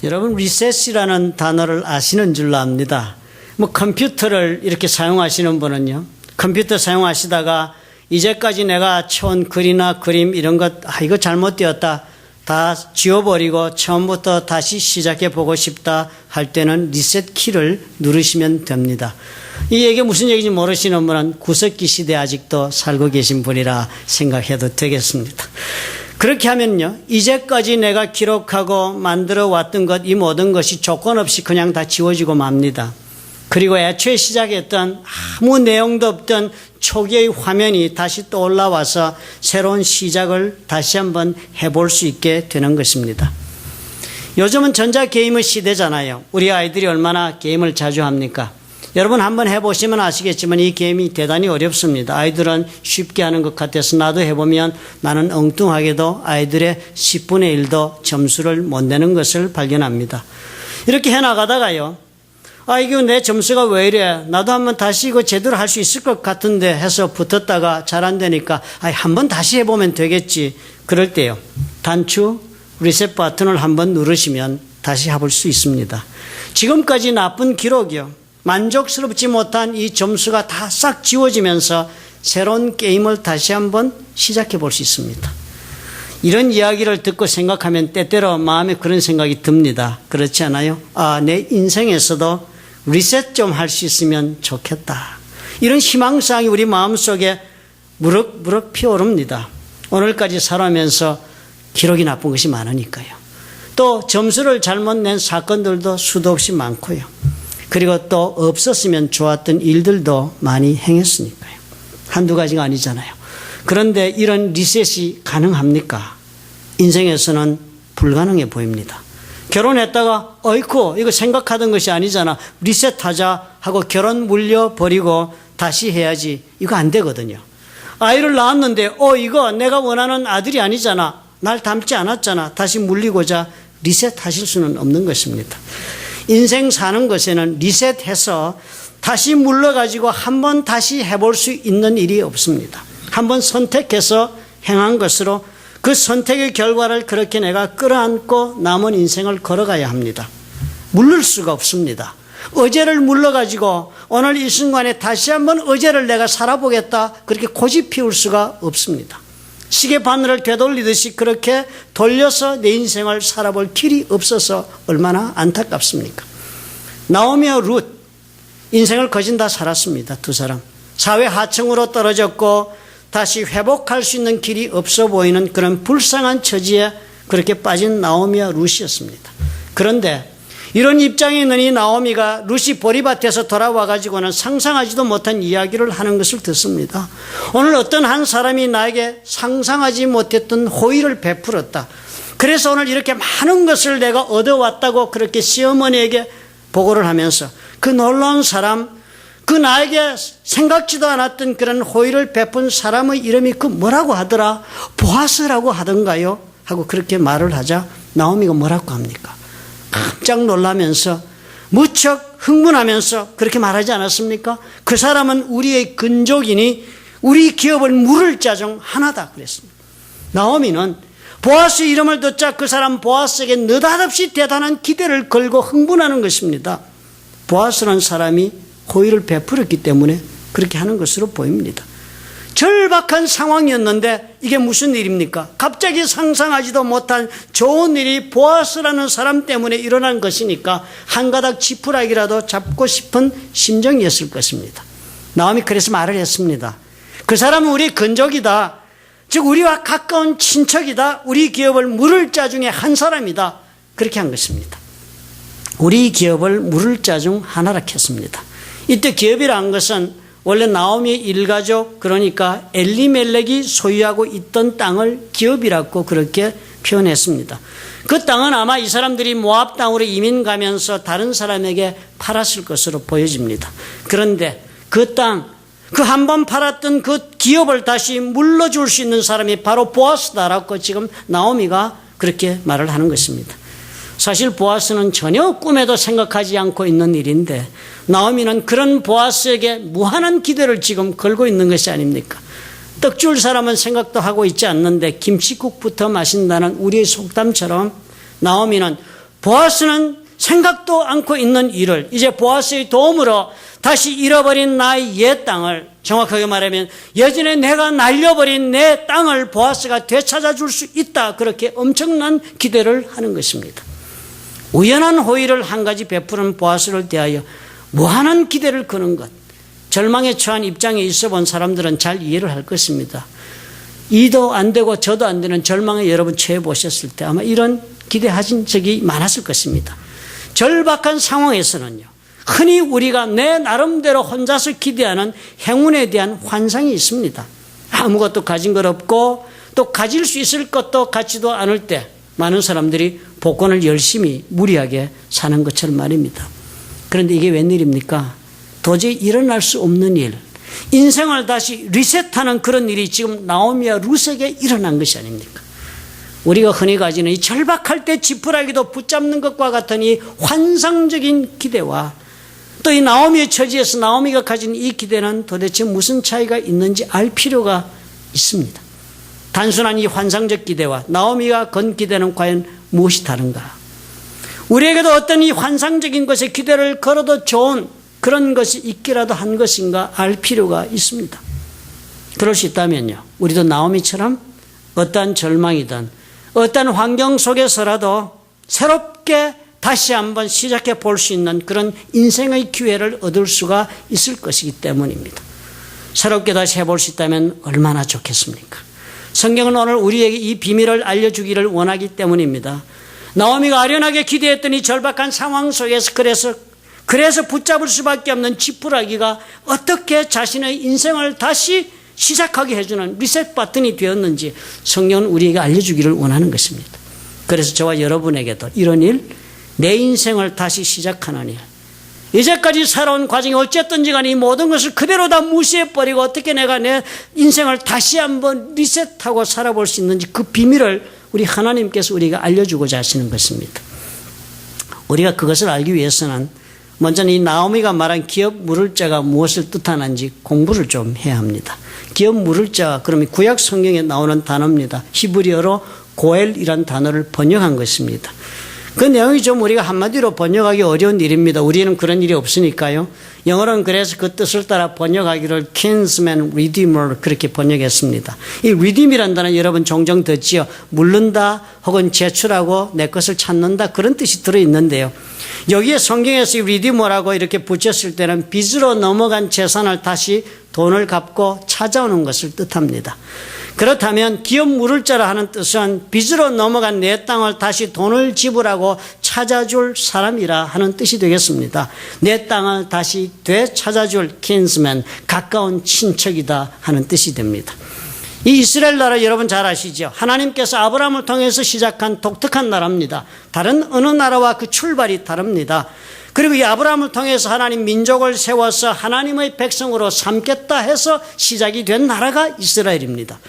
여러분 리셋이라는 단어를 아시는 줄로 압니다. 컴퓨터를 이렇게 사용하시는 분은요, 컴퓨터 사용하시다가 이제까지 내가 쳐온 글이나 그림 이런 것, 이거 잘못되었다, 다 지워버리고 처음부터 다시 시작해 보고 싶다 할 때는 리셋 키를 누르시면 됩니다. 이 얘기 무슨 얘기인지 모르시는 분은 구석기 시대에 아직도 살고 계신 분이라 생각해도 되겠습니다. 그렇게 하면요, 이제까지 내가 기록하고 만들어 왔던 것, 이 모든 것이 조건 없이 그냥 다 지워지고 맙니다. 그리고 애초에 시작했던 아무 내용도 없던 초기의 화면이 다시 또 올라와서 새로운 시작을 다시 한번 해볼 수 있게 되는 것입니다. 요즘은 전자게임의 시대잖아요. 우리 아이들이 얼마나 게임을 자주 합니까? 여러분 한번 해보시면 아시겠지만 이 게임이 대단히 어렵습니다. 아이들은 쉽게 하는 것 같아서 나도 해보면 나는 엉뚱하게도 아이들의 10분의 1도 점수를 못 내는 것을 발견합니다. 이렇게 해나가다가요, 이거 내 점수가 왜 이래? 나도 한번 다시 이거 제대로 할 수 있을 것 같은데 해서 붙었다가 잘 안 되니까 한번 다시 해보면 되겠지. 그럴 때요, 단추 리셋 버튼을 한번 누르시면 다시 해볼 수 있습니다. 지금까지 나쁜 기록이요, 만족스럽지 못한 이 점수가 다 싹 지워지면서 새로운 게임을 다시 한번 시작해 볼 수 있습니다. 이런 이야기를 듣고 생각하면 때때로 마음에 그런 생각이 듭니다. 그렇지 않아요? 내 인생에서도 리셋 좀 할 수 있으면 좋겠다. 이런 희망사항이 우리 마음속에 무럭무럭 피어오릅니다. 오늘까지 살아가면서 기록이 나쁜 것이 많으니까요. 또 점수를 잘못 낸 사건들도 수도 없이 많고요. 그리고 또 없었으면 좋았던 일들도 많이 행했으니까요. 한두 가지가 아니잖아요. 그런데 이런 리셋이 가능합니까? 인생에서는 불가능해 보입니다. 결혼했다가 어이쿠 이거 생각하던 것이 아니잖아, 리셋하자 하고 결혼 물려버리고 다시 해야지, 이거 안 되거든요. 아이를 낳았는데 이거 내가 원하는 아들이 아니잖아, 날 닮지 않았잖아, 다시 물리고자 리셋하실 수는 없는 것입니다. 인생 사는 것에는 리셋해서 다시 물러가지고 한번 다시 해볼 수 있는 일이 없습니다. 한번 선택해서 행한 것으로 그 선택의 결과를 그렇게 내가 끌어안고 남은 인생을 걸어가야 합니다. 물릴 수가 없습니다. 어제를 물러가지고 오늘 이 순간에 다시 한번 어제를 내가 살아보겠다 그렇게 고집 피울 수가 없습니다. 시계 바늘을 되돌리듯이 그렇게 돌려서 내 인생을 살아볼 길이 없어서 얼마나 안타깝습니까? 나오미와 룻, 인생을 거진 다 살았습니다. 두 사람. 사회 하층으로 떨어졌고 다시 회복할 수 있는 길이 없어 보이는 그런 불쌍한 처지에 그렇게 빠진 나오미와 룻이었습니다. 그런데 이런 입장에 있는 이 나오미가 룻이 보리밭에서 돌아와가지고는 상상하지도 못한 이야기를 하는 것을 듣습니다. 오늘 어떤 한 사람이 나에게 상상하지 못했던 호의를 베풀었다. 그래서 오늘 이렇게 많은 것을 내가 얻어왔다고 그렇게 시어머니에게 보고를 하면서 그 놀라운 사람, 그 나에게 생각지도 않았던 그런 호의를 베푼 사람의 이름이 그 뭐라고 하더라? 보아스라고 하던가요? 하고 그렇게 말을 하자 나오미가 뭐라고 합니까? 깜짝 놀라면서 무척 흥분하면서 그렇게 말하지 않았습니까? 그 사람은 우리의 근족이니 우리 기업을 물을 자 중 하나다 그랬습니다. 나오미는 보아스 이름을 듣자 그 사람 보아스에게 느닷없이 대단한 기대를 걸고 흥분하는 것입니다. 보아스라는 사람이 호의를 베풀었기 때문에 그렇게 하는 것으로 보입니다. 절박한 상황이었는데 이게 무슨 일입니까? 갑자기 상상하지도 못한 좋은 일이 보아스라는 사람 때문에 일어난 것이니까 한 가닥 지푸라기라도 잡고 싶은 심정이었을 것입니다. 나오미 그래서 말을 했습니다. 그 사람은 우리 근족이다. 즉 우리와 가까운 친척이다. 우리 기업을 물을 자 중에 한 사람이다. 그렇게 한 것입니다. 우리 기업을 물을 자 중 하나라 했습니다. 이때 기업이라는 것은 원래 나오미의 일가족, 그러니까 엘리멜렉이 소유하고 있던 땅을 기업이라고 그렇게 표현했습니다. 그 땅은 아마 이 사람들이 모압 땅으로 이민 가면서 다른 사람에게 팔았을 것으로 보여집니다. 그런데 그 땅, 그 한 번 팔았던 그 기업을 다시 물러줄 수 있는 사람이 바로 보아스다라고 지금 나오미가 그렇게 말을 하는 것입니다. 사실 보아스는 전혀 꿈에도 생각하지 않고 있는 일인데 나오미는 그런 보아스에게 무한한 기대를 지금 걸고 있는 것이 아닙니까? 떡 줄 사람은 생각도 하고 있지 않는데 김치국부터 마신다는 우리의 속담처럼 나오미는 보아스는 생각도 않고 있는 일을 이제 보아스의 도움으로 다시 잃어버린 나의 옛 땅을, 정확하게 말하면 예전에 내가 날려버린 내 땅을 보아스가 되찾아줄 수 있다, 그렇게 엄청난 기대를 하는 것입니다. 우연한 호의를 한 가지 베푸는 보아스를 대하여 무한한 기대를 거는 것, 절망에 처한 입장에 있어 본 사람들은 잘 이해를 할 것입니다. 이도 안 되고 저도 안 되는 절망에 여러분 처해 보셨을 때 아마 이런 기대하신 적이 많았을 것입니다. 절박한 상황에서는요, 흔히 우리가 내 나름대로 혼자서 기대하는 행운에 대한 환상이 있습니다. 아무것도 가진 것 없고 또 가질 수 있을 것도 같지도 않을 때 많은 사람들이 복권을 열심히 무리하게 사는 것처럼 말입니다. 그런데 이게 웬일입니까? 도저히 일어날 수 없는 일, 인생을 다시 리셋하는 그런 일이 지금 나오미와 룻에게 일어난 것이 아닙니까? 우리가 흔히 가지는 이 절박할 때 지푸라기도 붙잡는 것과 같은 이 환상적인 기대와 또 이 나오미의 처지에서 나오미가 가진 이 기대는 도대체 무슨 차이가 있는지 알 필요가 있습니다. 단순한 이 환상적 기대와 나오미가 건 기대는 과연 무엇이 다른가? 우리에게도 어떤 이 환상적인 것에 기대를 걸어도 좋은 그런 것이 있기라도 한 것인가 알 필요가 있습니다. 그럴 수 있다면요, 우리도 나오미처럼 어떠한 절망이든 어떤 환경 속에서라도 새롭게 다시 한번 시작해 볼 수 있는 그런 인생의 기회를 얻을 수가 있을 것이기 때문입니다. 새롭게 다시 해볼 수 있다면 얼마나 좋겠습니까? 성경은 오늘 우리에게 이 비밀을 알려주기를 원하기 때문입니다. 나오미가 아련하게 기대했던 이 절박한 상황 속에서 그래서 붙잡을 수밖에 없는 지푸라기가 어떻게 자신의 인생을 다시 시작하게 해주는 리셋 버튼이 되었는지 성경은 우리에게 알려주기를 원하는 것입니다. 그래서 저와 여러분에게도 이런 일, 내 인생을 다시 시작하는 일, 이제까지 살아온 과정이 어쨌든지 간에 이 모든 것을 그대로 다 무시해버리고 어떻게 내가 내 인생을 다시 한번 리셋하고 살아볼 수 있는지 그 비밀을 우리 하나님께서 우리가 알려주고자 하시는 것입니다. 우리가 그것을 알기 위해서는 먼저는 이 나오미가 말한 기업 물을 자가 무엇을 뜻하는지 공부를 좀 해야 합니다. 기업 물을 자, 그러면 구약 성경에 나오는 단어입니다. 히브리어로 고엘이라는 단어를 번역한 것입니다. 그 내용이 좀 우리가 한마디로 번역하기 어려운 일입니다. 우리는 그런 일이 없으니까요. 영어로는 그래서 그 뜻을 따라 번역하기를 kinsman redeemer 그렇게 번역했습니다. 이 redeem이라는 단어 여러분 종종 듣지요. 물른다 혹은 제출하고 내 것을 찾는다 그런 뜻이 들어있는데요. 여기에 성경에서 이 redeemer라고 이렇게 붙였을 때는 빚으로 넘어간 재산을 다시 돈을 갚고 찾아오는 것을 뜻합니다. 그렇다면 기업 물을 자라 하는 뜻은 빚으로 넘어간 내 땅을 다시 돈을 지불하고 찾아줄 사람이라 하는 뜻이 되겠습니다. 내 땅을 다시 되찾아줄 kinsman, 가까운 친척이다 하는 뜻이 됩니다. 이 이스라엘 나라 여러분 잘 아시죠? 하나님께서 아브라함을 통해서 시작한 독특한 나라입니다. 다른 어느 나라와 그 출발이 다릅니다. 그리고 이 아브라함을 통해서 하나님 민족을 세워서 하나님의 백성으로 삼겠다 해서 시작이 된 나라가 이스라엘입니다.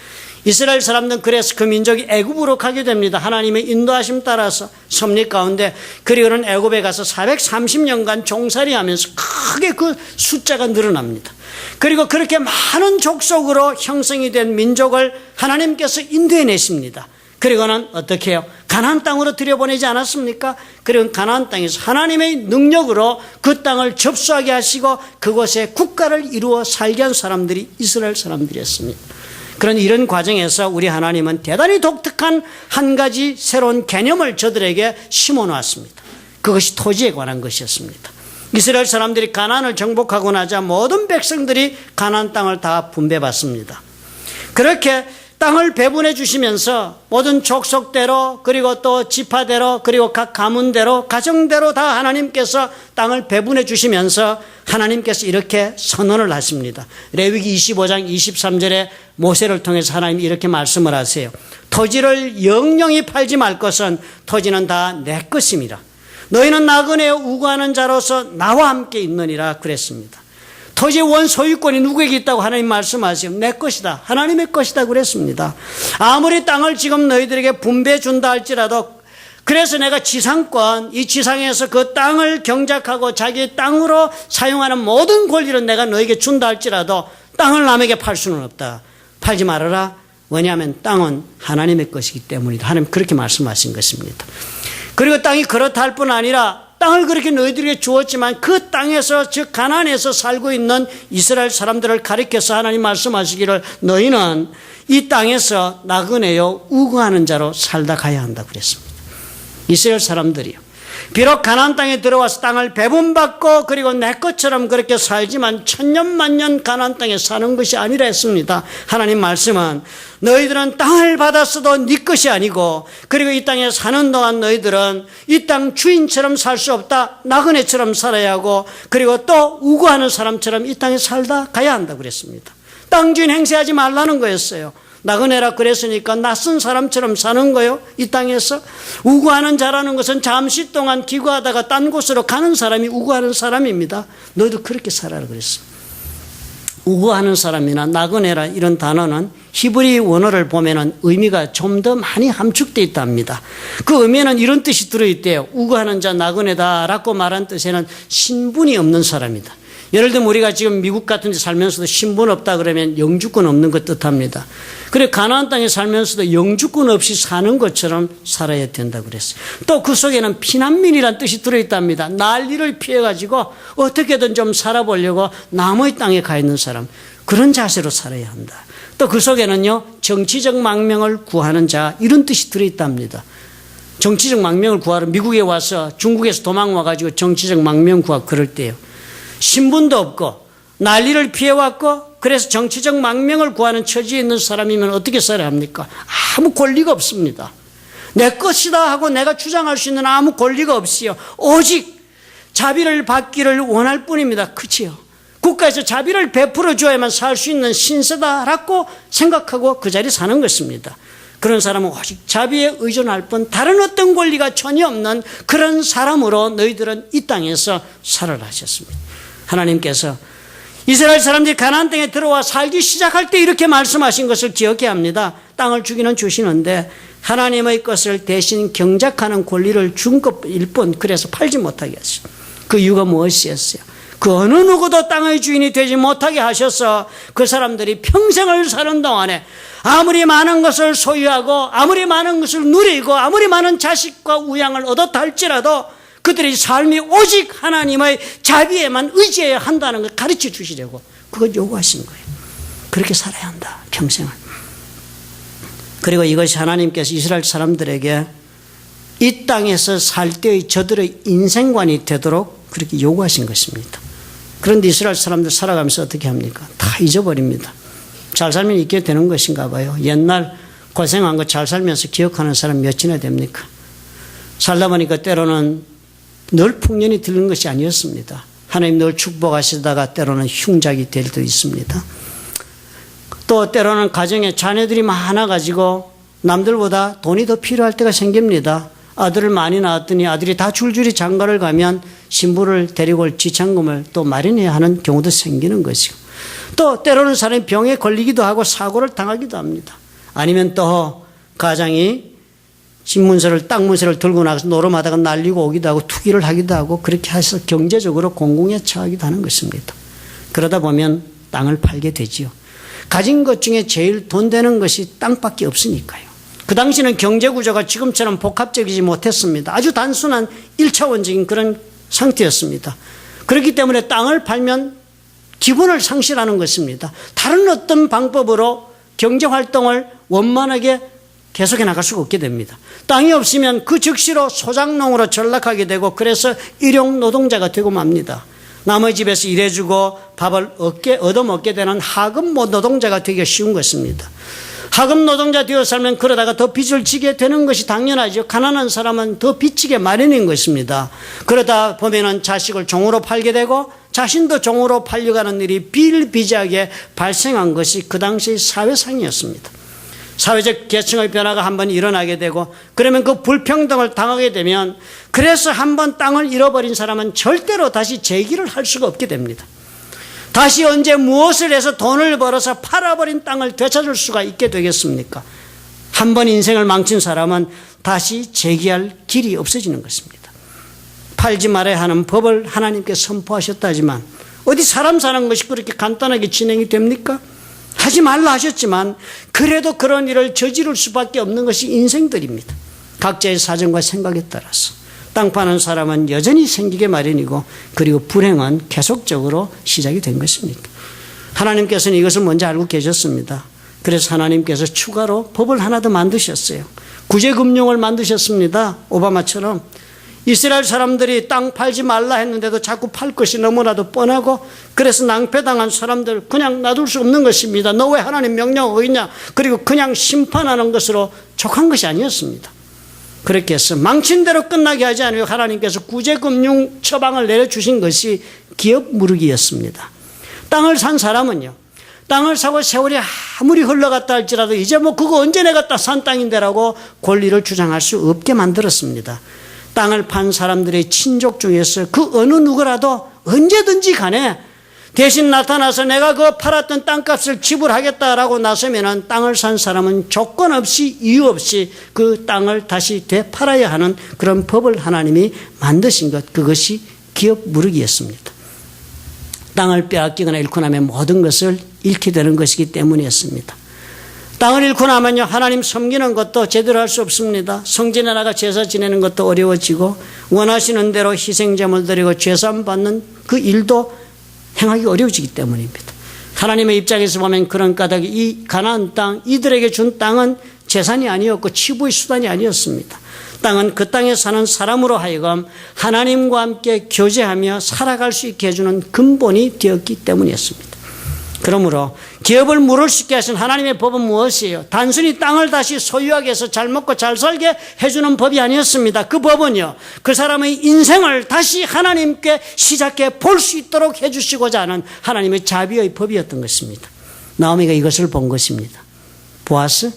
이스라엘 사람들은 그래서 그 민족이 애굽으로 가게 됩니다. 하나님의 인도하심 따라서 섭리 가운데. 그리고는 애굽에 가서 430년간 종살이하면서 크게 그 숫자가 늘어납니다. 그리고 그렇게 많은 족속으로 형성이 된 민족을 하나님께서 인도해내십니다. 그리고는 어떻게 해요? 가나안 땅으로 들여보내지 않았습니까? 그리고 가나안 땅에서 하나님의 능력으로 그 땅을 접수하게 하시고 그곳에 국가를 이루어 살게 한 사람들이 이스라엘 사람들이었습니다. 그런 이런 과정에서 우리 하나님은 대단히 독특한 한 가지 새로운 개념을 저들에게 심어놓았습니다. 그것이 토지에 관한 것이었습니다. 이스라엘 사람들이 가나안을 정복하고 나자 모든 백성들이 가나안 땅을 다 분배받습니다. 그렇게 땅을 배분해 주시면서 모든 족속대로 그리고 또 지파대로 그리고 각 가문대로 가정대로 다 하나님께서 땅을 배분해 주시면서 하나님께서 이렇게 선언을 하십니다. 레위기 25장 23절에 모세를 통해서 하나님이 이렇게 말씀을 하세요. 토지를 영영히 팔지 말 것은 토지는 다 내 것임이라. 너희는 나그네에 우거하는 자로서 나와 함께 있느니라 그랬습니다. 토지의 원 소유권이 누구에게 있다고 하나님 말씀하세요. 내 것이다. 하나님의 것이다 그랬습니다. 아무리 땅을 지금 너희들에게 분배해 준다 할지라도 그래서 내가 지상권, 이 지상에서 그 땅을 경작하고 자기의 땅으로 사용하는 모든 권리를 내가 너에게 준다 할지라도 땅을 남에게 팔 수는 없다. 팔지 말아라. 왜냐하면 땅은 하나님의 것이기 때문이다. 하나님 그렇게 말씀하신 것입니다. 그리고 땅이 그렇다 할 뿐 아니라 땅을 그렇게 너희들에게 주었지만 그 땅에서 즉 가나안에서 살고 있는 이스라엘 사람들을 가리켜서 하나님 말씀하시기를 너희는 이 땅에서 나그네요 우거하는 자로 살다 가야 한다고 그랬습니다. 이스라엘 사람들이요. 비록 가나안 땅에 들어와서 땅을 배분받고 그리고 내 것처럼 그렇게 살지만 천년만년 가나안 땅에 사는 것이 아니라 했습니다. 하나님 말씀은 너희들은 땅을 받았어도 네 것이 아니고 그리고 이 땅에 사는 동안 너희들은 이 땅 주인처럼 살 수 없다. 나그네처럼 살아야 하고 그리고 또 우고하는 사람처럼 이 땅에 살다 가야 한다고 그랬습니다. 땅 주인 행세하지 말라는 거였어요. 나그네라 그랬으니까 낯선 사람처럼 사는 거요. 이 땅에서 우고하는 자라는 것은 잠시 동안 기구하다가 딴 곳으로 가는 사람이 우고하는 사람입니다. 너희도 그렇게 살아라 그랬습니다. 우고하는 사람이나 나그네라 이런 단어는 히브리 원어를 보면은 의미가 좀 더 많이 함축되어 있답니다. 그 의미에는 이런 뜻이 들어있대요. 우고하는 자 나그네다라고 말한 뜻에는 신분이 없는 사람이다. 예를 들면 우리가 지금 미국 같은 데 살면서도 신분 없다 그러면 영주권 없는 것 뜻합니다. 그래 가나안 땅에 살면서도 영주권 없이 사는 것처럼 살아야 된다고 그랬어요. 또 그 속에는 피난민이라는 뜻이 들어있답니다. 난리를 피해가지고 어떻게든 좀 살아보려고 남의 땅에 가 있는 사람, 그런 자세로 살아야 한다. 또 그 속에는요 정치적 망명을 구하는 자 이런 뜻이 들어있답니다. 정치적 망명을 구하러 미국에 와서 중국에서 도망와가지고 정치적 망명 구하고 그럴 때요. 신분도 없고 난리를 피해왔고 그래서 정치적 망명을 구하는 처지에 있는 사람이면 어떻게 살아야 합니까? 아무 권리가 없습니다. 내 것이다 하고 내가 주장할 수 있는 아무 권리가 없이요. 오직 자비를 받기를 원할 뿐입니다. 그치요? 국가에서 자비를 베풀어 줘야만 살 수 있는 신세다라고 생각하고 그 자리에 사는 것입니다. 그런 사람은 오직 자비에 의존할 뿐 다른 어떤 권리가 전혀 없는 그런 사람으로 너희들은 이 땅에서 살아라 하셨습니다. 하나님께서 이스라엘 사람들이 가나안 땅에 들어와 살기 시작할 때 이렇게 말씀하신 것을 기억해야 합니다. 땅을 주기는 주시는데 하나님의 것을 대신 경작하는 권리를 준 것일 뿐 그래서 팔지 못하게 하셨어요. 그 이유가 무엇이었어요? 그 어느 누구도 땅의 주인이 되지 못하게 하셔서 그 사람들이 평생을 사는 동안에 아무리 많은 것을 소유하고 아무리 많은 것을 누리고 아무리 많은 자식과 우양을 얻었다 할지라도 그들의 삶이 오직 하나님의 자비에만 의지해야 한다는 걸 가르쳐 주시려고 그걸 요구하신 거예요. 그렇게 살아야 한다, 평생을. 그리고 이것이 하나님께서 이스라엘 사람들에게 이 땅에서 살 때의 저들의 인생관이 되도록 그렇게 요구하신 것입니다. 그런데 이스라엘 사람들 살아가면서 어떻게 합니까? 다 잊어버립니다. 잘 살면 있게 되는 것인가 봐요. 옛날 고생한 거 잘 살면서 기억하는 사람 몇이나 됩니까? 살다 보니까 때로는 늘 풍년이 들는 것이 아니었습니다. 하나님 늘 축복하시다가 때로는 흉작이 될 때도 있습니다. 또 때로는 가정에 자녀들이 많아가지고 남들보다 돈이 더 필요할 때가 생깁니다. 아들을 많이 낳았더니 아들이 다 줄줄이 장가를 가면 신부를 데리고 올 지참금을 또 마련해야 하는 경우도 생기는 것이고 또 때로는 사람이 병에 걸리기도 하고 사고를 당하기도 합니다. 아니면 또 가장이 신문서를 땅 문서를 들고 나가서 노름하다가 날리고 오기도 하고 투기를 하기도 하고 그렇게 해서 경제적으로 공공에 처하기도 하는 것입니다. 그러다 보면 땅을 팔게 되지요. 가진 것 중에 제일 돈 되는 것이 땅밖에 없으니까요. 그 당시는 경제구조가 지금처럼 복합적이지 못했습니다. 아주 단순한 1차원적인 그런 상태였습니다. 그렇기 때문에 땅을 팔면 기본을 상실하는 것입니다. 다른 어떤 방법으로 경제활동을 원만하게 계속해 나갈 수가 없게 됩니다. 땅이 없으면 그 즉시로 소작농으로 전락하게 되고 그래서 일용 노동자가 되고 맙니다. 남의 집에서 일해주고 밥을 얻어먹게 되는 하급 노동자가 되기가 쉬운 것입니다. 하급 노동자 되어 살면 그러다가 더 빚을 지게 되는 것이 당연하죠. 가난한 사람은 더 빚지게 마련인 것입니다. 그러다 보면은 자식을 종으로 팔게 되고 자신도 종으로 팔려가는 일이 비일비재하게 발생한 것이 그 당시의 사회상이었습니다. 사회적 계층의 변화가 한번 일어나게 되고 그러면 그 불평등을 당하게 되면 그래서 한번 땅을 잃어버린 사람은 절대로 다시 재기를 할 수가 없게 됩니다. 다시 언제 무엇을 해서 돈을 벌어서 팔아버린 땅을 되찾을 수가 있게 되겠습니까? 한번 인생을 망친 사람은 다시 재기할 길이 없어지는 것입니다. 팔지 말아야 하는 법을 하나님께 선포하셨다지만 어디 사람 사는 것이 그렇게 간단하게 진행이 됩니까? 하지 말라 하셨지만 그래도 그런 일을 저지를 수밖에 없는 것이 인생들입니다. 각자의 사정과 생각에 따라서 땅 파는 사람은 여전히 생기게 마련이고 그리고 불행은 계속적으로 시작이 된 것입니다. 하나님께서는 이것을 먼저 알고 계셨습니다. 그래서 하나님께서 추가로 법을 하나 더 만드셨어요. 구제금융을 만드셨습니다. 오바마처럼. 이스라엘 사람들이 땅 팔지 말라 했는데도 자꾸 팔 것이 너무나도 뻔하고 그래서 낭패당한 사람들 그냥 놔둘 수 없는 것입니다. 너 왜 하나님 명령 어기냐? 그리고 그냥 심판하는 것으로 족한 것이 아니었습니다. 그렇게 해서 망친 대로 끝나게 하지 않으며 하나님께서 구제금융 처방을 내려주신 것이 기업 무르기였습니다. 땅을 산 사람은요, 땅을 사고 세월이 아무리 흘러갔다 할지라도 이제 뭐 그거 언제 내가 산 땅인데라고 권리를 주장할 수 없게 만들었습니다. 땅을 판 사람들의 친족 중에서 그 어느 누구라도 언제든지 간에 대신 나타나서 내가 그 팔았던 땅값을 지불하겠다라고 나서면은 땅을 산 사람은 조건 없이 이유 없이 그 땅을 다시 되팔아야 하는 그런 법을 하나님이 만드신 것, 그것이 기업 무르기였습니다. 땅을 빼앗기거나 잃고 나면 모든 것을 잃게 되는 것이기 때문이었습니다. 땅을 잃고 나면요, 하나님 섬기는 것도 제대로 할 수 없습니다. 성전에 나가 제사 지내는 것도 어려워지고 원하시는 대로 희생제물 드리고 제사 받는 그 일도 행하기 어려워지기 때문입니다. 하나님의 입장에서 보면 그런 까닭이 이 가나안 땅, 이들에게 준 땅은 재산이 아니었고 치부의 수단이 아니었습니다. 땅은 그 땅에 사는 사람으로 하여금 하나님과 함께 교제하며 살아갈 수 있게 해주는 근본이 되었기 때문이었습니다. 그러므로 기업을 물을 수 있게 하신 하나님의 법은 무엇이에요? 단순히 땅을 다시 소유하게 해서 잘 먹고 잘 살게 해주는 법이 아니었습니다. 그 법은요, 그 사람의 인생을 다시 하나님께 시작해 볼 수 있도록 해주시고자 하는 하나님의 자비의 법이었던 것입니다. 나오미가 이것을 본 것입니다. 보아스,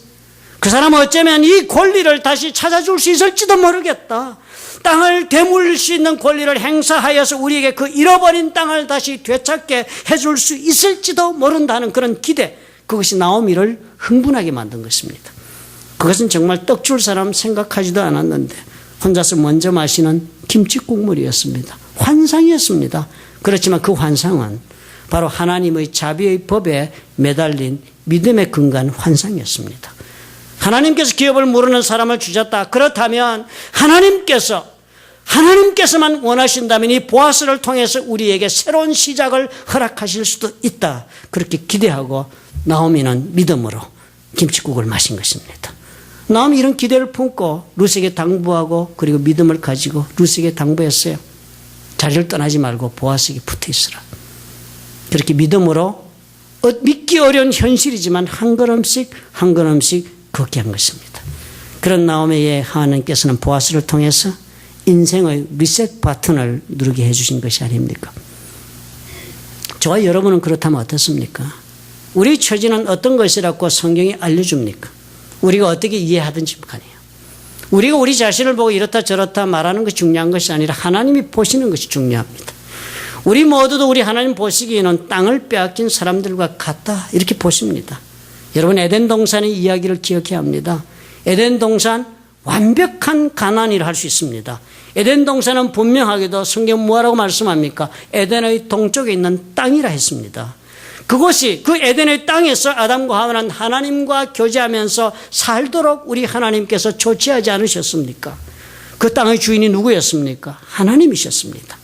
그 사람은 어쩌면 이 권리를 다시 찾아줄 수 있을지도 모르겠다. 땅을 되물릴 수 있는 권리를 행사하여서 우리에게 그 잃어버린 땅을 다시 되찾게 해줄 수 있을지도 모른다는 그런 기대, 그것이 나오미를 흥분하게 만든 것입니다. 그것은 정말 떡 줄 사람 생각하지도 않았는데 혼자서 먼저 마시는 김치국물이었습니다. 환상이었습니다. 그렇지만 그 환상은 바로 하나님의 자비의 법에 매달린 믿음에 근거한 환상이었습니다. 하나님께서 기업을 모르는 사람을 주셨다. 그렇다면 하나님께서만 원하신다면 이 보아스를 통해서 우리에게 새로운 시작을 허락하실 수도 있다. 그렇게 기대하고 나오미는 믿음으로 김칫국을 마신 것입니다. 나오미 이런 기대를 품고 룻에게 당부하고 그리고 믿음을 가지고 룻에게 당부했어요. 자리를 떠나지 말고 보아스에게 붙어 있으라. 그렇게 믿음으로 믿기 어려운 현실이지만 한 걸음씩 한 걸음씩 걷게 한 것입니다. 그런 나오미의 하나님께서는 보아스를 통해서 인생의 리셋 버튼을 누르게 해주신 것이 아닙니까? 저와 여러분은 그렇다면 어떻습니까? 우리 처지는 어떤 것이라고 성경이 알려줍니까? 우리가 어떻게 이해하든지 간에요. 우리가 우리 자신을 보고 이렇다 저렇다 말하는 것이 중요한 것이 아니라 하나님이 보시는 것이 중요합니다. 우리 모두도 우리 하나님 보시기에는 땅을 빼앗긴 사람들과 같다 이렇게 보십니다. 여러분, 에덴 동산의 이야기를 기억해야 합니다. 에덴 동산 완벽한 가나안이라 할 수 있습니다. 에덴 동산은 분명하게도 성경 뭐라고 말씀합니까? 에덴의 동쪽에 있는 땅이라 했습니다. 그곳이 그 에덴의 땅에서 아담과 하와는 하나님과 교제하면서 살도록 우리 하나님께서 조치하지 않으셨습니까? 그 땅의 주인이 누구였습니까? 하나님이셨습니다.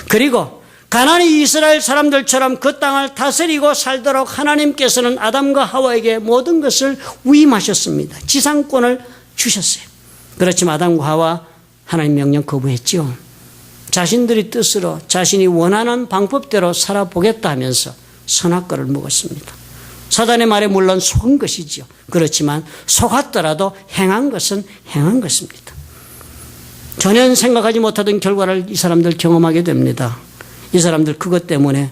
그리고 가나안의 이스라엘 사람들처럼 그 땅을 다스리고 살도록 하나님께서는 아담과 하와에게 모든 것을 위임하셨습니다. 지상권을 주셨어요. 그렇지만 아담과 하와 하나님 명령 거부했죠. 자신들의 뜻으로 자신이 원하는 방법대로 살아보겠다 하면서 선악과를 먹었습니다. 사단의 말에 물론 속은 것이죠. 그렇지만 속았더라도 행한 것은 행한 것입니다. 전혀 생각하지 못하던 결과를 이 사람들 경험하게 됩니다. 이 사람들 그것 때문에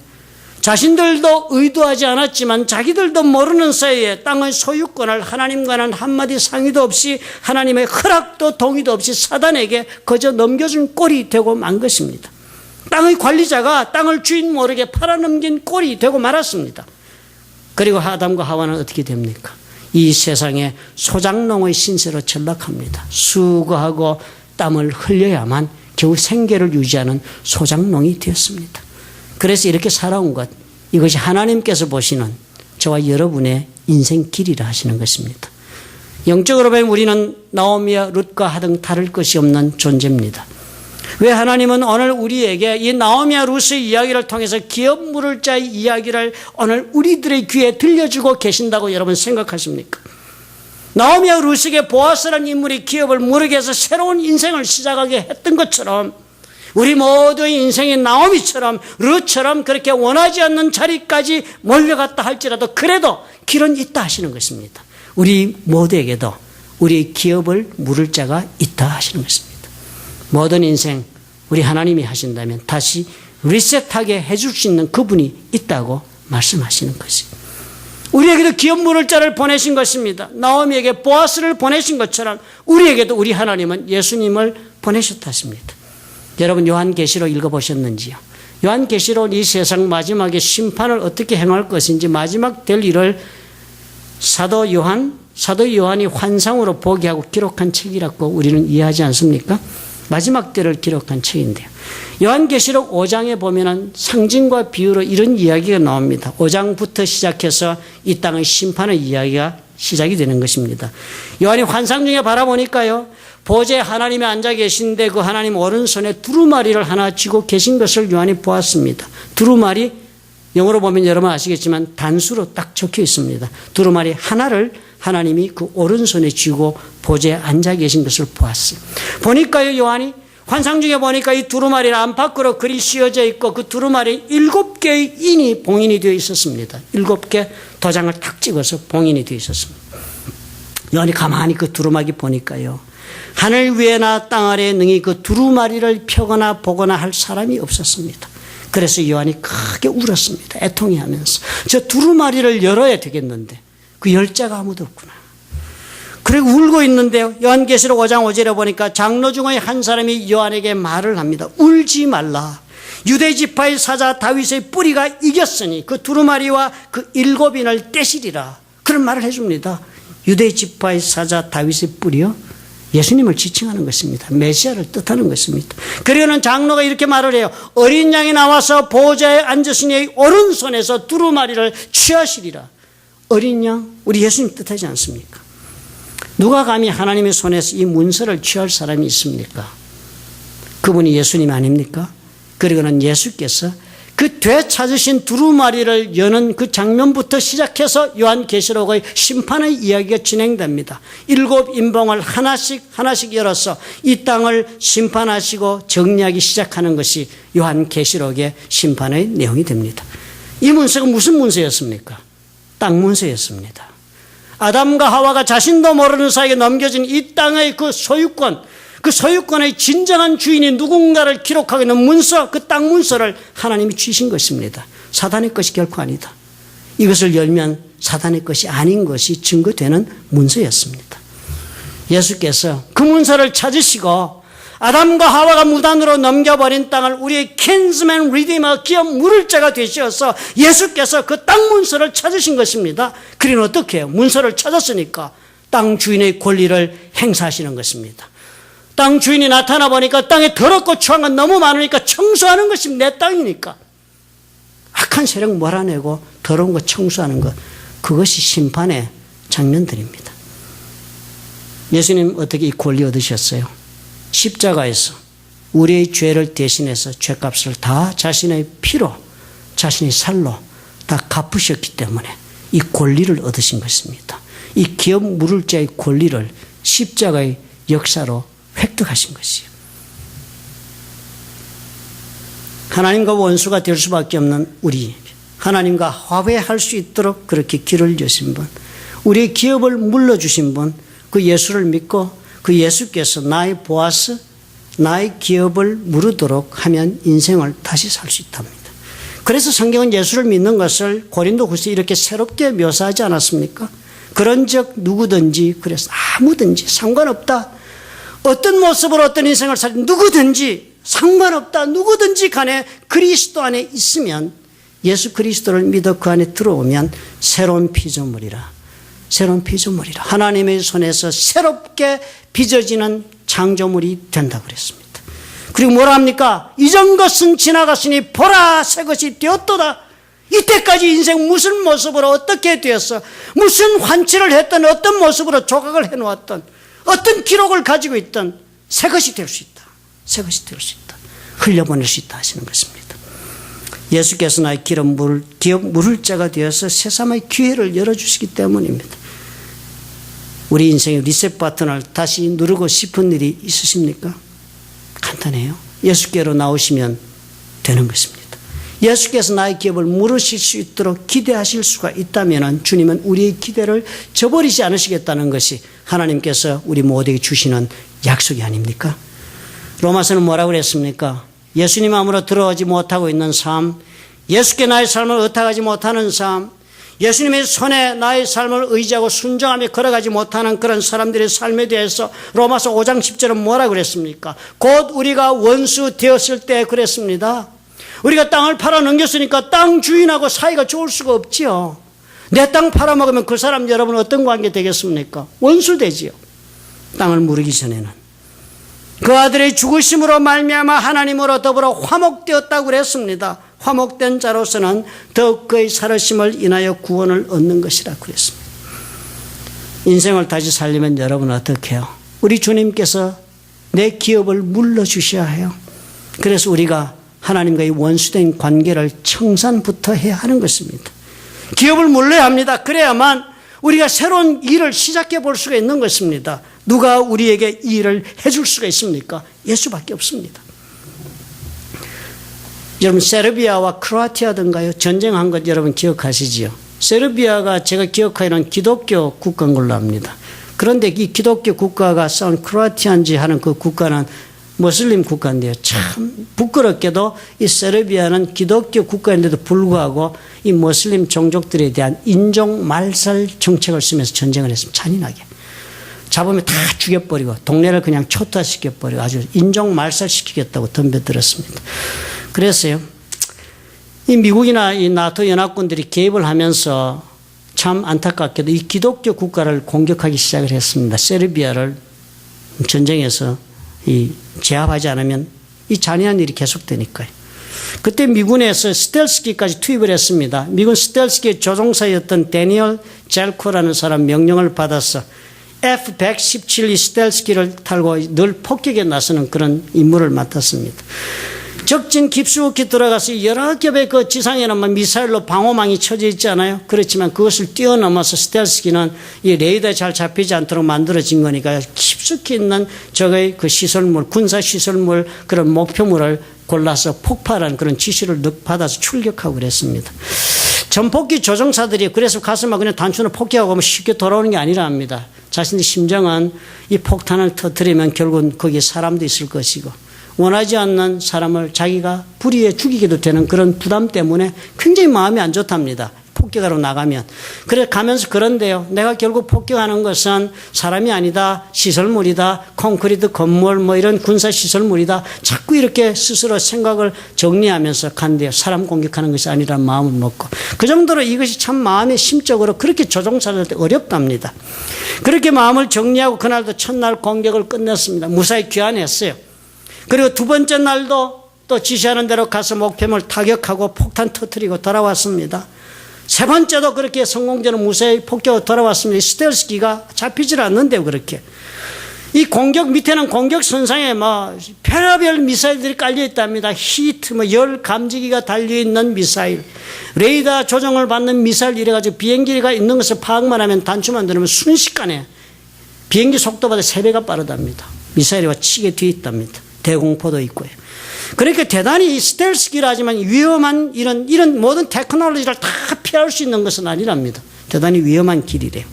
자신들도 의도하지 않았지만 자기들도 모르는 사이에 땅의 소유권을 하나님과는 한마디 상의도 없이 하나님의 허락도 동의도 없이 사단에게 거저 넘겨준 꼴이 되고 만 것입니다. 땅의 관리자가 땅을 주인 모르게 팔아넘긴 꼴이 되고 말았습니다. 그리고 아담과 하와는 어떻게 됩니까? 이 세상에 소작농의 신세로 전락합니다. 수고하고 땀을 흘려야만 겨우 생계를 유지하는 소작농이 되었습니다. 그래서 이렇게 살아온 것, 이것이 하나님께서 보시는 저와 여러분의 인생 길이라 하시는 것입니다. 영적으로 보면 우리는 나오미와 룻과 하등 다를 것이 없는 존재입니다. 왜 하나님은 오늘 우리에게 이 나오미와 룻의 이야기를 통해서 기업 물을 자의 이야기를 오늘 우리들의 귀에 들려주고 계신다고 여러분 생각하십니까? 나오미와 룻에게 보아스라는 인물이 기업을 무르게 해서 새로운 인생을 시작하게 했던 것처럼 우리 모두의 인생이 나오미처럼 룻처럼 그렇게 원하지 않는 자리까지 몰려갔다 할지라도 그래도 길은 있다 하시는 것입니다. 우리 모두에게도 우리의 기업을 물을 자가 있다 하시는 것입니다. 모든 인생 우리 하나님이 하신다면 다시 리셋하게 해줄 수 있는 그분이 있다고 말씀하시는 것입니다. 우리에게도 기업 물을 자를 보내신 것입니다. 나오미에게 보아스를 보내신 것처럼 우리에게도 우리 하나님은 예수님을 보내셨다 하십니다. 여러분 요한계시록 읽어보셨는지요? 요한계시록 이 세상 마지막에 심판을 어떻게 행할 것인지 마지막 될 일을 사도 요한이 환상으로 보게 하고 기록한 책이라고 우리는 이해하지 않습니까? 마지막 때를 기록한 책인데요. 요한계시록 5장에 보면은 상징과 비유로 이런 이야기가 나옵니다. 5장부터 시작해서 이 땅의 심판의 이야기가 시작이 되는 것입니다. 요한이 환상 중에 바라보니까요. 보좌에 하나님이 앉아 계신데 그 하나님 오른손에 두루마리를 하나 쥐고 계신 것을 요한이 보았습니다. 두루마리 영어로 보면 여러분 아시겠지만 단수로 딱 적혀 있습니다. 두루마리 하나를 하나님이 그 오른손에 쥐고 보좌에 앉아 계신 것을 보았어요. 보니까요 요한이 환상 중에 보니까 이 두루마리는 안팎으로 글이 씌어져 있고 그 두루마리 7개의 인이 봉인이 되어 있었습니다. 7개 도장을 탁 찍어서 봉인이 되어 있었습니다. 요한이 가만히 그 두루마리 보니까요. 하늘 위에나 땅 아래에 능히 그 두루마리를 펴거나 보거나 할 사람이 없었습니다. 그래서 요한이 크게 울었습니다. 애통해하면서 저 두루마리를 열어야 되겠는데 그 열 자가 아무도 없구나. 그리고 울고 있는데요. 요한계시록 5장 5절에 보니까 장로 중의 한 사람이 요한에게 말을 합니다. 울지 말라. 유대 지파의 사자 다윗의 뿌리가 이겼으니 그 두루마리와 그 7인을 떼시리라. 그런 말을 해줍니다. 유대 지파의 사자 다윗의 뿌리요. 예수님을 지칭하는 것입니다. 메시아를 뜻하는 것입니다. 그리고는 장로가 이렇게 말을 해요. 어린 양이 나와서 보좌에 앉으시니 오른손에서 두루마리를 취하시리라. 어린 양, 우리 예수님 뜻하지 않습니까? 누가 감히 하나님의 손에서 이 문서를 취할 사람이 있습니까? 그분이 예수님 아닙니까? 그리고는 예수께서 그 되찾으신 두루마리를 여는 그 장면부터 시작해서 요한계시록의 심판의 이야기가 진행됩니다. 7 인봉을 하나씩 열어서 이 땅을 심판하시고 정리하기 시작하는 것이 요한계시록의 심판의 내용이 됩니다. 이 문서가 무슨 문서였습니까? 땅 문서였습니다. 아담과 하와가 자신도 모르는 사이에 넘겨진 이 땅의 그 소유권의 진정한 주인이 누군가를 기록하고 있는 문서, 그 땅 문서를 하나님이 주신 것입니다. 사단의 것이 결코 아니다. 이것을 열면 사단의 것이 아닌 것이 증거되는 문서였습니다. 예수께서 그 문서를 찾으시고 아담과 하와가 무단으로 넘겨버린 땅을 우리의 킨즈맨 리디머 기업 물을 자가 되셔서 예수께서 그 땅 문서를 찾으신 것입니다. 그리고 어떻게 해요? 문서를 찾았으니까 땅 주인의 권리를 행사하시는 것입니다. 땅 주인이 나타나 보니까 땅에 더럽고 추한 건 너무 많으니까 청소하는 것이 내 땅이니까. 악한 세력 몰아내고 더러운 거 청소하는 것, 그것이 심판의 장면들입니다. 예수님 어떻게 이 권리 얻으셨어요? 십자가에서 우리의 죄를 대신해서 죄값을 다 자신의 피로, 자신의 살로 다 갚으셨기 때문에 이 권리를 얻으신 것입니다. 이 기업 물을 자의 권리를 십자가의 역사로 획득하신 것이에요. 하나님과 원수가 될 수밖에 없는 우리, 하나님과 화해할 수 있도록 그렇게 길을 여신 분, 우리의 기업을 물러주신 분, 그 예수를 믿고 그 예수께서 나의 보아스, 나의 기업을 물으도록 하면 인생을 다시 살 수 있답니다. 그래서 성경은 예수를 믿는 것을 고린도후서에 이렇게 새롭게 묘사하지 않았습니까? 그런즉 누구든지, 그래서 아무든지 상관없다. 어떤 모습으로 어떤 인생을 살든 누구든지 상관없다. 누구든지 간에 그리스도 안에 있으면, 예수 그리스도를 믿어 그 안에 들어오면 새로운 피조물이라. 새로운 피조물이라. 하나님의 손에서 새롭게 빚어지는 창조물이 된다고 그랬습니다. 그리고 뭐라 합니까? 이전 것은 지나갔으니 보라 새 것이 되었도다. 이때까지 인생 무슨 모습으로 어떻게 되었어? 무슨 환치를 했던 어떤 모습으로 조각을 해놓았던 어떤 기록을 가지고 있던 새 것이 될 수 있다. 새 것이 될 수 있다. 흘려보낼 수 있다 하시는 것입니다. 예수께서 나의 기업 물을 자가 되어서 새삼의 기회를 열어주시기 때문입니다. 우리 인생의 리셋 버튼을 다시 누르고 싶은 일이 있으십니까? 간단해요. 예수께로 나오시면 되는 것입니다. 예수께서 나의 기업을 물으실 수 있도록 기대하실 수가 있다면 주님은 우리의 기대를 저버리지 않으시겠다는 것이 하나님께서 우리 모두에게 주시는 약속이 아닙니까? 로마서는 뭐라고 그랬습니까? 예수님 안으로 들어오지 못하고 있는 삶, 예수께 나의 삶을 의탁하지 못하는 삶, 예수님의 손에 나의 삶을 의지하고 순종하며 걸어가지 못하는 그런 사람들의 삶에 대해서 로마서 5장 10절은 뭐라고 그랬습니까? 곧 우리가 원수 되었을 때 그랬습니다. 우리가 땅을 팔아 넘겼으니까 땅 주인하고 사이가 좋을 수가 없지요. 내 땅 팔아먹으면 그 사람 여러분 어떤 관계 되겠습니까? 원수 되지요. 땅을 무르기 전에는. 그 아들의 죽으심으로 말미암아 하나님으로 더불어 화목되었다고 그랬습니다. 화목된 자로서는 더욱 그의 살으심을 인하여 구원을 얻는 것이라고 그랬습니다. 인생을 다시 살리면 여러분은 어떻게 해요? 우리 주님께서 내 기업을 물러주셔야 해요. 그래서 우리가 하나님과의 원수된 관계를 청산부터 해야 하는 것입니다. 기업을 물러야 합니다. 그래야만 우리가 새로운 일을 시작해 볼 수가 있는 것입니다. 누가 우리에게 이 일을 해줄 수가 있습니까? 예수밖에 없습니다. 여러분 세르비아와 크로아티아든가요? 전쟁한 것 여러분 기억하시지요? 세르비아가 제가 기억하기로는 기독교 국가인 걸로 압니다. 그런데 이 기독교 국가가 싸운 크로아티아인지 하는 그 국가는 무슬림 국가인데요. 참 부끄럽게도 이 세르비아는 기독교 국가인데도 불구하고 이 무슬림 종족들에 대한 인종 말살 정책을 쓰면서 전쟁을 했습니다. 잔인하게. 잡으면 다 죽여버리고 동네를 그냥 초토화시켜버리고 아주 인종 말살시키겠다고 덤벼들었습니다. 그래서요. 이 미국이나 이 나토 연합군들이 개입을 하면서 참 안타깝게도 이 기독교 국가를 공격하기 시작을 했습니다. 세르비아를 전쟁에서 제압하지 않으면 이 잔인한 일이 계속되니까요. 그때 미군에서 스텔스키까지 투입을 했습니다. 미군 스텔스키의 조종사였던 데니얼 젤코라는 사람 명령을 받아서 F-117 스텔스키를 타고 늘 폭격에 나서는 그런 임무를 맡았습니다. 적진 깊숙이 들어가서 여러 겹의 그 지상에는 미사일로 방어망이 쳐져 있잖아요. 그렇지만 그것을 뛰어넘어서 스텔스키는 이 레이더에 잘 잡히지 않도록 만들어진 거니까 깊숙이 있는 적의 그 시설물, 군사시설물, 그런 목표물을 골라서 폭발하는 그런 지시를 받아서 출격하고 그랬습니다. 전폭기 조종사들이 그래서 가서 막 그냥 단추로 폭격하고 쉽게 돌아오는 게 아니라 합니다. 자신의 심정은 이 폭탄을 터뜨리면 결국은 거기에 사람도 있을 것이고 원하지 않는 사람을 자기가 불의에 죽이게도 되는 그런 부담 때문에 굉장히 마음이 안 좋답니다. 폭격하러 나가면. 그래 가면서 그런데요. 내가 결국 폭격하는 것은 사람이 아니다. 시설물이다. 콘크리트 건물 뭐 이런 군사시설물이다. 자꾸 이렇게 스스로 생각을 정리하면서 간대요. 사람 공격하는 것이 아니라는 마음을 먹고. 그 정도로 이것이 참 마음의 심적으로 그렇게 조종사들한테 어렵답니다. 그렇게 마음을 정리하고 그날도 첫날 공격을 끝냈습니다. 무사히 귀환했어요. 그리고 두 번째 날도 또 지시하는 대로 가서 목표물 타격하고 폭탄 터뜨리고 돌아왔습니다. 세 번째도 그렇게 성공적으로 무사히 폭격하고 돌아왔습니다. 스텔스키가 잡히질 않는데요, 그렇게. 이 공격 밑에는 공격 선상에 별의별 미사일들이 깔려 있답니다. 히트, 열 감지기가 달려있는 미사일, 레이더 조정을 받는 미사일 이래가지고 비행기가 있는 것을 파악만 하면 단추만 들으면 순식간에 비행기 속도보다 3배가 빠르답니다. 미사일이 치게 뒤에 있답니다. 대공포도 있고요. 그러니까 대단히 스텔스기라 하지만 위험한 이런 모든 테크놀로지를 다 피할 수 있는 것은 아니랍니다. 대단히 위험한 길이래요.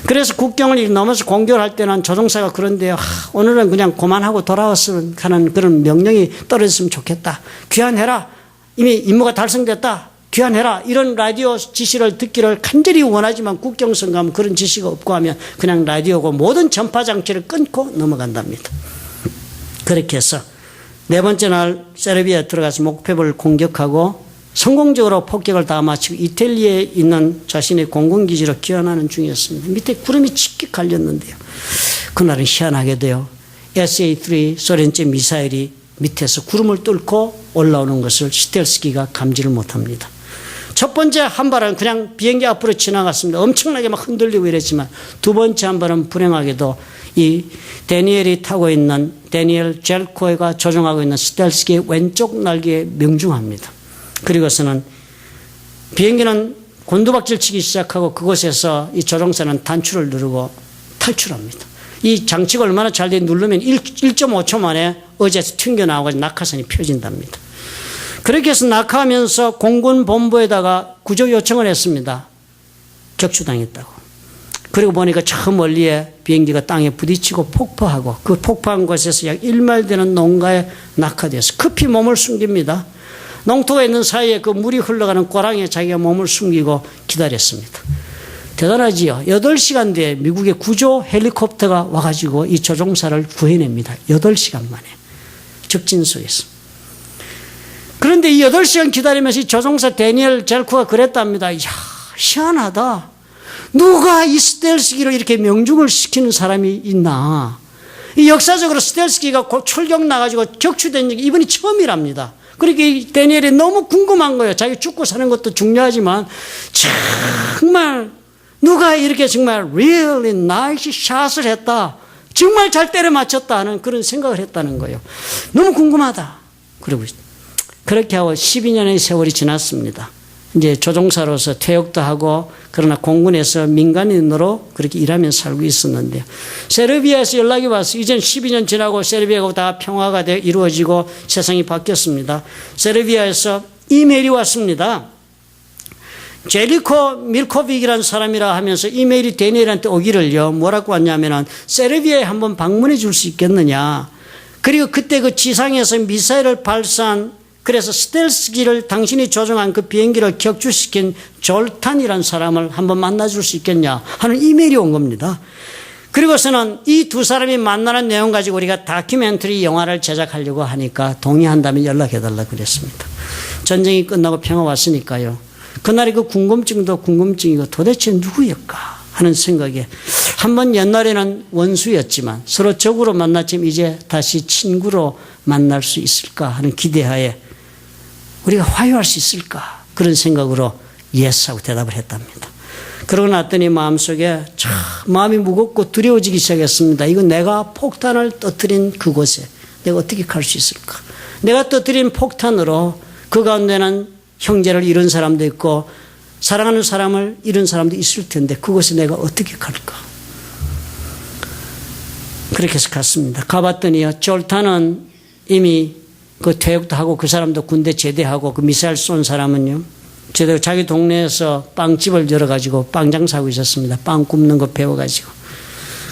그래서 국경을 넘어서 공격을 할 때는 조종사가 그런데요. 오늘은 그냥 그만하고 돌아왔으면 하는 그런 명령이 떨어졌으면 좋겠다. 귀환해라. 이미 임무가 달성됐다. 귀환해라. 이런 라디오 지시를 듣기를 간절히 원하지만 국경선 가면 그런 지시가 없고 하면 그냥 라디오고 모든 전파 장치를 끊고 넘어간답니다. 그렇게 해서 네 번째 날 세르비아에 들어가서 목표를 공격하고 성공적으로 폭격을 다 마치고 이탈리아에 있는 자신의 공군기지로 귀환하는 중이었습니다. 밑에 구름이 짙게 갈렸는데요. 그날은 희한하게도요. SA-3 소련제 미사일이 밑에서 구름을 뚫고 올라오는 것을 스텔스키가 감지를 못합니다. 첫 번째 한 발은 그냥 비행기 앞으로 지나갔습니다. 엄청나게 막 흔들리고 이랬지만 두 번째 한 발은 불행하게도 이 다니엘이 타고 있는 다니엘 젤코가 조종하고 있는 스텔스기의 왼쪽 날개에 명중합니다. 그리고서는 비행기는 곤두박질 치기 시작하고 그곳에서 이 조종사는 단추를 누르고 탈출합니다. 이 장치가 얼마나 잘 돼 누르면 1.5초 만에 어제서 튕겨나오고 낙하산이 펴진답니다. 그렇게 해서 낙하하면서 공군 본부에다가 구조 요청을 했습니다. 격추당했다고. 그리고 보니까 저 멀리에 비행기가 땅에 부딪히고 폭파하고 그 폭파한 곳에서 약 1마일 되는 농가에 낙하되어서 급히 몸을 숨깁니다. 농토가 있는 사이에 그 물이 흘러가는 고랑에 자기가 몸을 숨기고 기다렸습니다. 대단하지요. 8시간 뒤에 미국의 구조 헬리콥터가 와가지고 이 조종사를 구해냅니다. 8시간 만에. 적진 속에서. 그런데 이 8시간 기다리면서 이 조종사 다니엘 젤코가 그랬답니다. 이야, 희한하다. 누가 이 스텔스기를 이렇게 명중을 시키는 사람이 있나. 이 역사적으로 스텔스기가 출격 나가지고 격추된 적이 이번이 처음이랍니다. 그러니까 이 다니엘이 너무 궁금한 거예요. 자기 죽고 사는 것도 중요하지만 정말 누가 이렇게 정말 really nice 샷을 했다. 정말 잘 때려 맞췄다 하는 그런 생각을 했다는 거예요. 너무 궁금하다. 그리고 그렇게 하고 12년의 세월이 지났습니다. 이제 조종사로서 퇴역도 하고 그러나 공군에서 민간인으로 그렇게 일하면서 살고 있었는데요. 세르비아에서 연락이 왔어요. 이젠 12년 지나고 세르비아가 다 평화가 이루어지고 세상이 바뀌었습니다. 세르비아에서 이메일이 왔습니다. 제리코 밀코빅이라는 사람이라 하면서 이메일이 다니엘한테 오기를요. 뭐라고 왔냐면은 세르비아에 한번 방문해 줄 수 있겠느냐. 그리고 그때 그 지상에서 미사일을 발사한 그래서 스텔스기를 당신이 조종한 그 비행기를 격추시킨 졸탄이라는 사람을 한번 만나줄 수 있겠냐 하는 이메일이 온 겁니다. 그리고서는 이 두 사람이 만나는 내용 가지고 우리가 다큐멘터리 영화를 제작하려고 하니까 동의한다면 연락해달라고 그랬습니다. 전쟁이 끝나고 평화 왔으니까요. 그날의 그 궁금증도 궁금증이고 도대체 누구일까 하는 생각에 한번 옛날에는 원수였지만 서로 적으로 만났지만 이제 다시 친구로 만날 수 있을까 하는 기대하에 우리가 화해할 수 있을까 그런 생각으로 예스하고 대답을 했답니다. 그러고 났더니 마음속에 참 마음이 무겁고 두려워지기 시작했습니다. 이거 내가 폭탄을 터뜨린 그곳에 내가 어떻게 갈 수 있을까. 내가 터뜨린 폭탄으로 그 가운데는 형제를 잃은 사람도 있고 사랑하는 사람을 잃은 사람도 있을 텐데 그곳에 내가 어떻게 갈까. 그렇게 해서 갔습니다. 가봤더니요. 졸탄은 이미 그 퇴역도 하고 그 사람도 군대 제대하고 그 미사일 쏜 사람은요. 제대로 자기 동네에서 빵집을 열어가지고 빵 장사하고 있었습니다. 빵 굽는 거 배워가지고.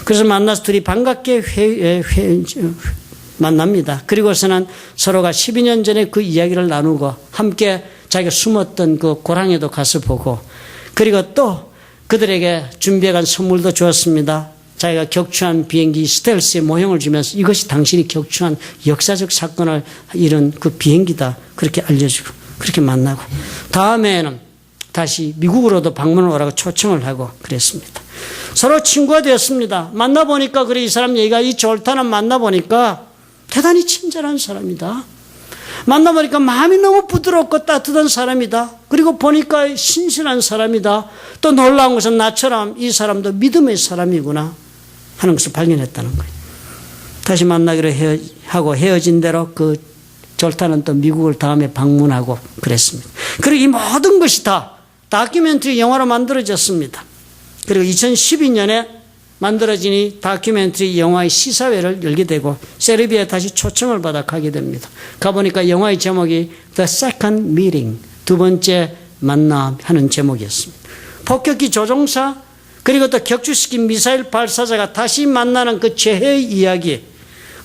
그래서 만나서 둘이 반갑게 만납니다. 그리고서는 서로가 12년 전에 그 이야기를 나누고 함께 자기가 숨었던 그 고랑에도 가서 보고 그리고 또 그들에게 준비해간 선물도 주었습니다. 자기가 격추한 비행기 스텔스의 모형을 주면서 이것이 당신이 격추한 역사적 사건을 이룬 그 비행기다. 그렇게 알려주고 그렇게 만나고 다음에는 다시 미국으로도 방문을 오라고 초청을 하고 그랬습니다. 서로 친구가 되었습니다. 만나보니까 그래 이 사람 얘기가 이 졸탄은 만나보니까 대단히 친절한 사람이다. 만나보니까 마음이 너무 부드럽고 따뜻한 사람이다. 그리고 보니까 신실한 사람이다. 또 놀라운 것은 나처럼 이 사람도 믿음의 사람이구나 하는 것을 발견했다는 거예요. 다시 만나기로 하고 헤어진 대로 그 졸탄은 또 미국을 다음에 방문하고 그랬습니다. 그리고 이 모든 것이 다 다큐멘터리 영화로 만들어졌습니다. 그리고 2012년에 만들어진 이 다큐멘터리 영화의 시사회를 열게 되고 세르비아에 다시 초청을 받아 가게 됩니다. 가보니까 영화의 제목이 The Second Meeting, 두 번째 만남 하는 제목이었습니다. 폭격기 조종사 그리고 또 격추시킨 미사일 발사자가 다시 만나는 그 재해의 이야기,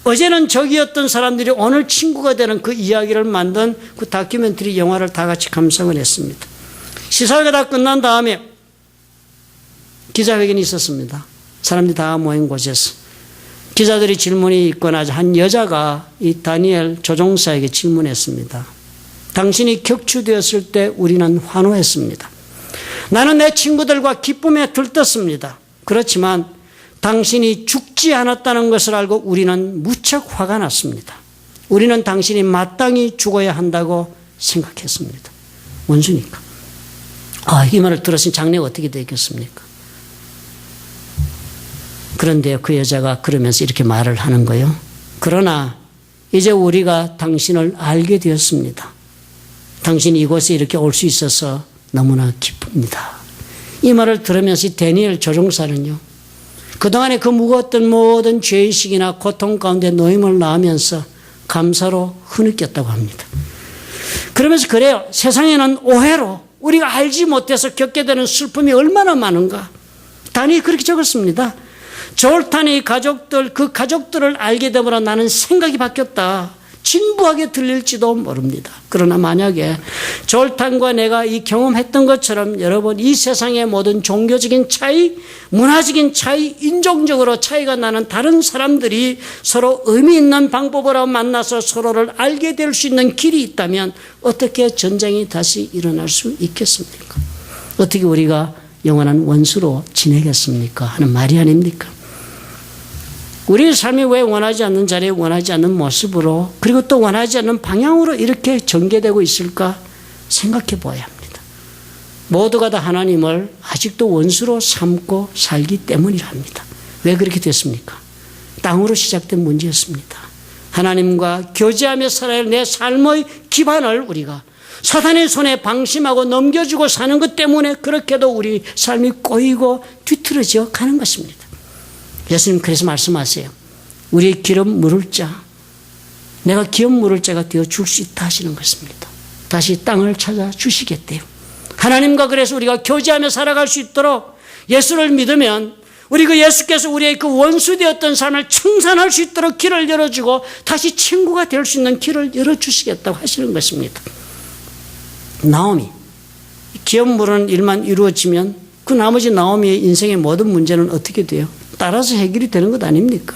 어제는 적이었던 사람들이 오늘 친구가 되는 그 이야기를 만든 그 다큐멘터리 영화를 다 같이 감상을 했습니다. 시사회가 다 끝난 다음에 기자회견이 있었습니다. 사람들이 다 모인 곳에서 기자들이 질문이 있거나 한 여자가 이 다니엘 조종사에게 질문했습니다. 당신이 격추되었을 때 우리는 환호했습니다. 나는 내 친구들과 기쁨에 들떴습니다. 그렇지만 당신이 죽지 않았다는 것을 알고 우리는 무척 화가 났습니다. 우리는 당신이 마땅히 죽어야 한다고 생각했습니다. 원수니까. 이 말을 들었으니 장래가 어떻게 되겠습니까? 그런데 그 여자가 그러면서 이렇게 말을 하는 거예요. 그러나 이제 우리가 당신을 알게 되었습니다. 당신이 이곳에 이렇게 올 수 있어서 너무나 기쁩니다. 이 말을 들으면서 다니엘 조종사는요, 그동안에 그 무거웠던 모든 죄의식이나 고통 가운데 노임을 낳으면서 감사로 흐느꼈다고 합니다. 그러면서 그래요. 세상에는 오해로 우리가 알지 못해서 겪게 되는 슬픔이 얼마나 많은가. 다니엘이 그렇게 적었습니다. 졸탄의 가족들, 그 가족들을 알게 되므로 나는 생각이 바뀌었다. 진부하게 들릴지도 모릅니다. 그러나 만약에 졸탄과 내가 이 경험했던 것처럼 여러분 이 세상의 모든 종교적인 차이, 문화적인 차이, 인종적으로 차이가 나는 다른 사람들이 서로 의미 있는 방법으로 만나서 서로를 알게 될 수 있는 길이 있다면 어떻게 전쟁이 다시 일어날 수 있겠습니까? 어떻게 우리가 영원한 원수로 지내겠습니까? 하는 말이 아닙니까? 우리의 삶이 왜 원하지 않는 자리에 원하지 않는 모습으로 그리고 또 원하지 않는 방향으로 이렇게 전개되고 있을까 생각해 보아야 합니다. 모두가 다 하나님을 아직도 원수로 삼고 살기 때문이라 합니다. 왜 그렇게 됐습니까? 땅으로 시작된 문제였습니다. 하나님과 교제하며 살아야 할 내 삶의 기반을 우리가 사탄의 손에 방심하고 넘겨주고 사는 것 때문에 그렇게도 우리 삶이 꼬이고 뒤틀어져 가는 것입니다. 예수님 그래서 말씀하세요. 우리의 기름 물을 자, 내가 기름 물을 자가 되어 줄 수 있다 하시는 것입니다. 다시 땅을 찾아 주시겠대요. 하나님과 그래서 우리가 교제하며 살아갈 수 있도록 예수를 믿으면 우리 그 예수께서 우리의 그 원수 되었던 삶을 청산할 수 있도록 길을 열어주고 다시 친구가 될 수 있는 길을 열어주시겠다고 하시는 것입니다. 나오미, 기름 물은 일만 이루어지면 그 나머지 나오미의 인생의 모든 문제는 어떻게 돼요? 따라서 해결이 되는 것 아닙니까?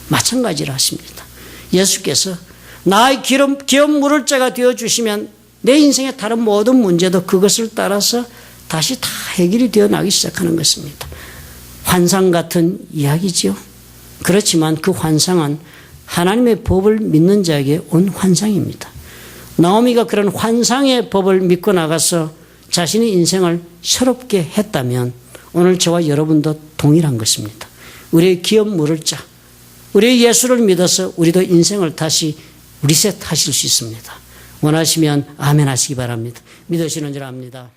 마찬가지라 하십니다. 예수께서 나의 기름 물을 자가 되어주시면 내 인생의 다른 모든 문제도 그것을 따라서 다시 다 해결이 되어 나기 시작하는 것입니다. 환상 같은 이야기지요. 그렇지만 그 환상은 하나님의 법을 믿는 자에게 온 환상입니다. 나오미가 그런 환상의 법을 믿고 나가서 자신의 인생을 새롭게 했다면 오늘 저와 여러분도 동일한 것입니다. 우리의 기름 물을 자, 우리의 예수를 믿어서 우리도 인생을 다시 리셋하실 수 있습니다. 원하시면 아멘 하시기 바랍니다. 믿으시는 줄 압니다.